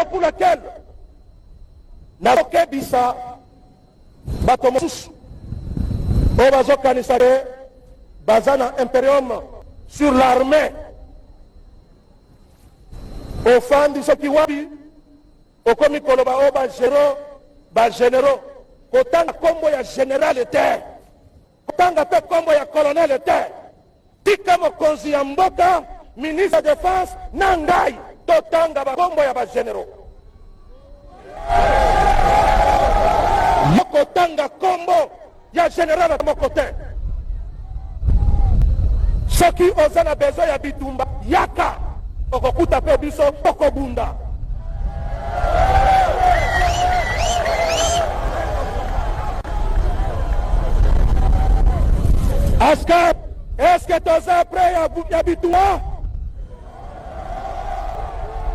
pour laquelle nakokebisa bato mosusu oyo bazokanisa te baza na imperium sur l'armée ofandi soki wapi okomi koloba oyo bagénéraux kotanga kombo ya général te kotanga mpe kombo ya colonel te tika mokonzi ya mboka ministre de défense na ngai totanga bakombo ya bagénéraux mokotanga kombo ya général moko te soki oza na besoin ya bitumba yaka okokuta mpe biso okobunda askar est-ce toza prêt ya bitumba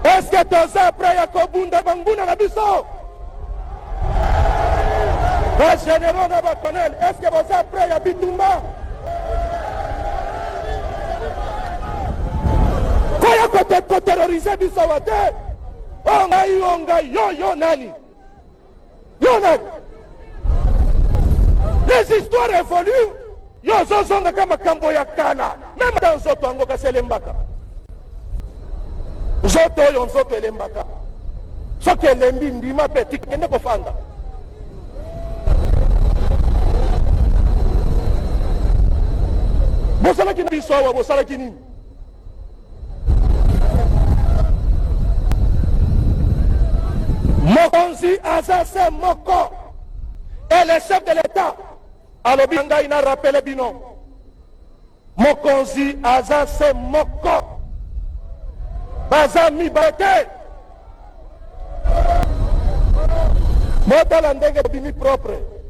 est-ce toza prêt ya kobunda banguna na biso bagénéraux na bacolonel est-ce boza prêt ya bitumba koya koterrorize biso wa te ongai yo nani les histoires évoluent yo zozonga kama makambo ya kala même dans nzoto yango kasi elembaka nzoto oyo nzoto elembaka soki elembi ndima mpe tikende kofanda bosalaki na biso awa bosalaki nini mokonzi aza se moko et le chef de l'état alobi ngai na rappele bino mokonzi aza se moko baza mibale te motala ndenge bimi propre